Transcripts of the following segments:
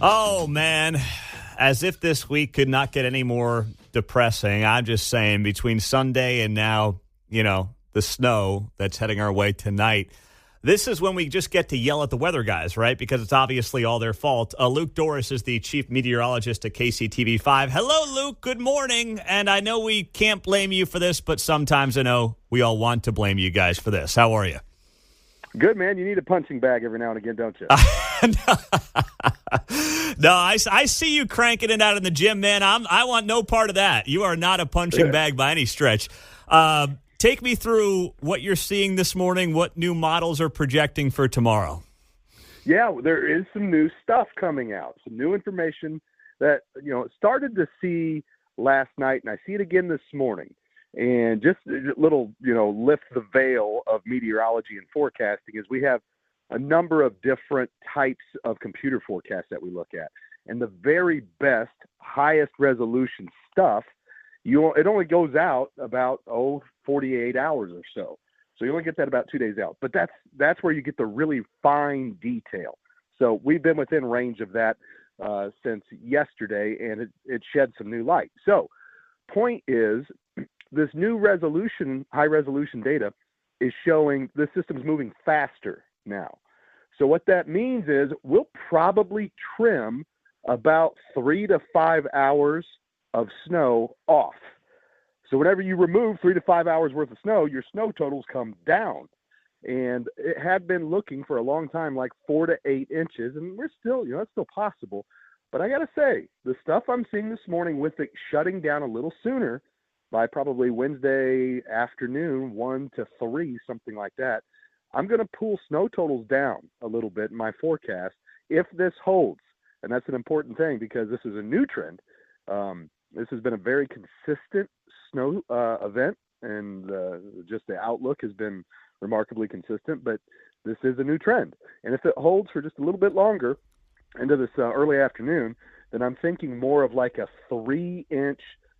Oh, man. As if this week could not get any more depressing. I'm just saying, between Sunday and now, the snow that's heading our way tonight, this is when we just get to yell at the weather guys, right? Because it's obviously all their fault. Luke Dorris is the chief meteorologist at KCTV5. Hello, Luke. Good morning. And I know we can't blame you for this, but sometimes I know we all want to blame you guys for this. How are you? Good, man. You need a punching bag every now and again, don't you? No, I see you cranking it out in the gym, man. I want no part of that. You are not a punching bag by any stretch. Take me through what you're seeing this morning, what new models are projecting for tomorrow. Yeah, there is some new stuff coming out, some new information that, started to see last night, and I see it again this morning. And just a little, lift the veil of meteorology and forecasting is we have a number of different types of computer forecasts that we look at. And the very best, highest resolution stuff, it only goes out about, 48 hours or so. So you only get that about 2 days out. But that's where you get the really fine detail. So we've been within range of that since yesterday, and it shed some new light. So point is, this new high resolution data is showing the system's moving faster now. So what that means is we'll probably trim about 3 to 5 hours of snow off. So whenever you remove 3 to 5 hours worth of snow, your snow totals come down. And it had been looking for a long time like 4 to 8 inches, and we're still, it's still possible. But I got to say, the stuff I'm seeing this morning with it shutting down a little sooner, by probably Wednesday afternoon, 1 to 3, something like that, I'm going to pull snow totals down a little bit in my forecast if this holds. And that's an important thing because this is a new trend. This has been a very consistent snow event, and just the outlook has been remarkably consistent, but this is a new trend. And if it holds for just a little bit longer into this early afternoon, then I'm thinking more of like a 3-inch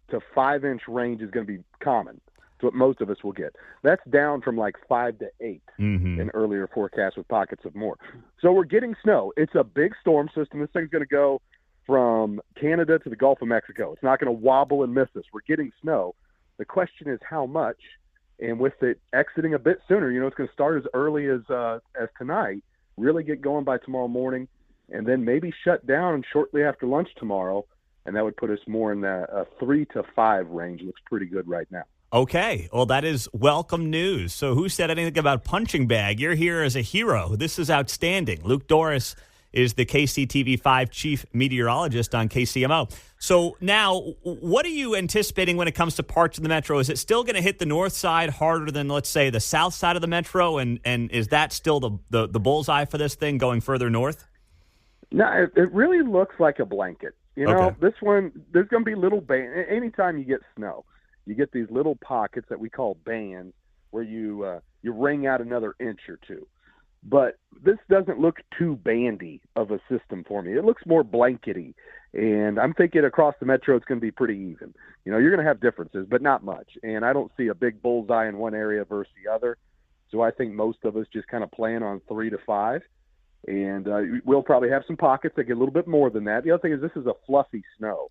to 5-inch range is going to be common. It's what most of us will get. That's down from like 5 to 8 in earlier forecasts with pockets of more. So we're getting snow. It's a big storm system. This thing's going to go from Canada to the Gulf of Mexico. It's not going to wobble and miss us. We're getting snow. The question is how much. And with it exiting a bit sooner, it's going to start as early as tonight, really get going by tomorrow morning, and then maybe shut down shortly after lunch tomorrow. And that would put us more in the 3 to 5 range. Looks pretty good right now. Okay. Well, that is welcome news. So who said anything about punching bag? You're here as a hero. This is outstanding. Luke Dorris is the KCTV5 chief meteorologist on KCMO. So now, what are you anticipating when it comes to parts of the metro? Is it still going to hit the north side harder than, let's say, the south side of the metro? And is that still the bullseye for this thing going further north? No, it really looks like a blanket. This one, there's going to be little bands. Anytime you get snow, you get these little pockets that we call bands where you wring out another inch or two. But this doesn't look too bandy of a system for me. It looks more blankety. And I'm thinking across the metro, it's going to be pretty even. You're going to have differences, but not much. And I don't see a big bullseye in one area versus the other. So I think most of us just kind of plan on 3 to 5. And we'll probably have some pockets that get a little bit more than that. The other thing is this is a fluffy snow.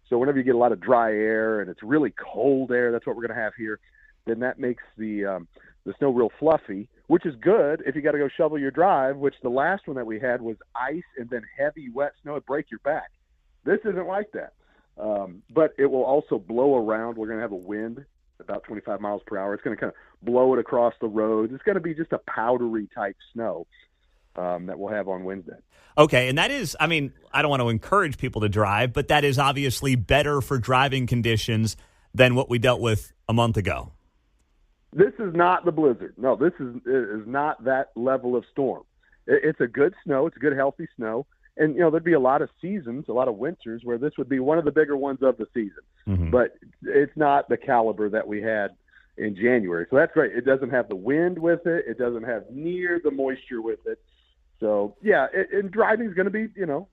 So whenever you get a lot of dry air and it's really cold air, that's what we're going to have here, then that makes the snow real fluffy, which is good if you got to go shovel your drive, which the last one that we had was ice and then heavy wet snow. It'd break your back. This isn't like that. But it will also blow around. We're going to have a wind about 25 miles per hour. It's going to kind of blow it across the roads. It's going to be just a powdery type snow that we'll have on Wednesday. Okay, and that is, I don't want to encourage people to drive, but that is obviously better for driving conditions than what we dealt with a month ago. This is not the blizzard. No, this is not that level of storm. It's a good snow. It's a good, healthy snow. And, there'd be a lot of seasons, a lot of winters where this would be one of the bigger ones of the season. Mm-hmm. But it's not the caliber that we had in January. So that's great. It doesn't have the wind with it. It doesn't have near the moisture with it. So, yeah, and driving is going to be, a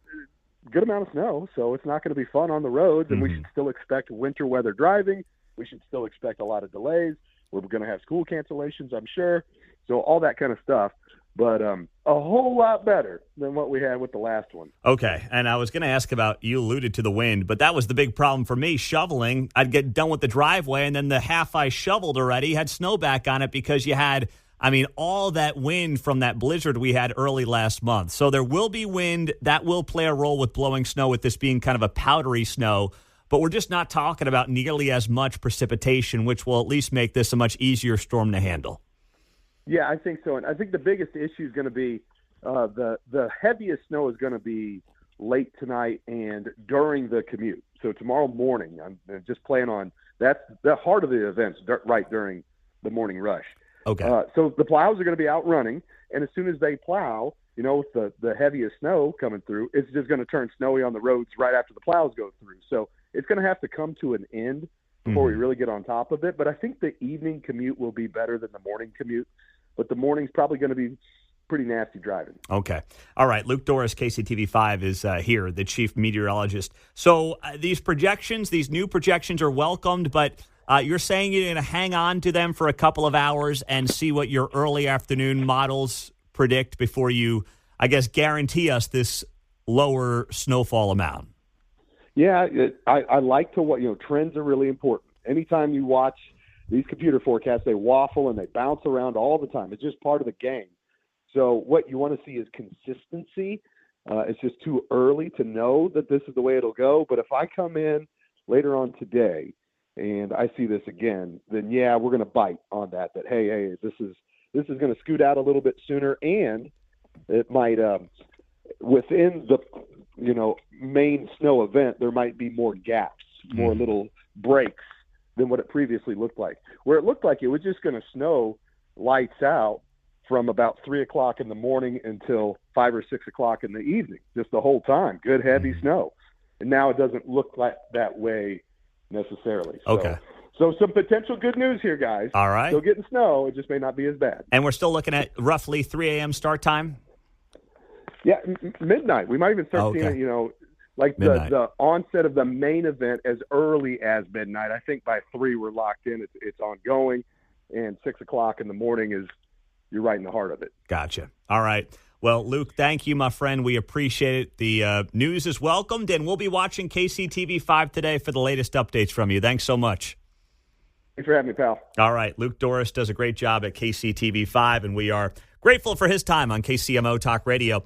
good amount of snow. So it's not going to be fun on the roads. And we should still expect winter weather driving. We should still expect a lot of delays. We're going to have school cancellations, I'm sure. So all that kind of stuff. but a whole lot better than what we had with the last one. Okay, and I was going to ask about, you alluded to the wind, but that was the big problem for me, shoveling. I'd get done with the driveway, and then the half I shoveled already had snow back on it because you had, all that wind from that blizzard we had early last month. So there will be wind. That will play a role with blowing snow, with this being kind of a powdery snow. But we're just not talking about nearly as much precipitation, which will at least make this a much easier storm to handle. Yeah, I think so. And I think the biggest issue is going to be the heaviest snow is going to be late tonight and during the commute. So tomorrow morning, I'm just planning on that's the heart of the events right during the morning rush. Okay. So the plows are going to be out running, and as soon as they plow, with the heaviest snow coming through, it's just going to turn snowy on the roads right after the plows go through. So it's going to have to come to an end before we really get on top of it. But I think the evening commute will be better than the morning commute. But the morning's probably going to be pretty nasty driving. Okay. All right. Luke Dorris, KCTV5, is here, the chief meteorologist. So these new projections are welcomed, but you're saying you're going to hang on to them for a couple of hours and see what your early afternoon models predict before you, I guess, guarantee us this lower snowfall amount. Yeah, I like to trends are really important. Anytime you watch these computer forecasts, they waffle and they bounce around all the time. It's just part of the game. So what you want to see is consistency. It's just too early to know that this is the way it'll go. But if I come in later on today and I see this again, then yeah, we're going to bite on that. That hey, this is going to scoot out a little bit sooner, and it might within the main snow event there might be more gaps, more little breaks than what it previously looked like. Where it looked like it was just going to snow lights out from about 3 o'clock in the morning until 5 or 6 o'clock in the evening, just the whole time, good heavy snow. And now it doesn't look like that way necessarily. Okay. So some potential good news here, guys. All right. Still getting snow. It just may not be as bad. And we're still looking at roughly 3 a.m. start time? Yeah, midnight. We might even start seeing it, like the onset of the main event as early as midnight. I think by 3 we're locked in. It's ongoing, and 6 o'clock in the morning you're right in the heart of it. Gotcha. All right. Well, Luke, thank you, my friend. We appreciate it. The news is welcomed, and we'll be watching KCTV5 today for the latest updates from you. Thanks so much. Thanks for having me, pal. All right. Luke Dorris does a great job at KCTV5, and we are grateful for his time on KCMO Talk Radio.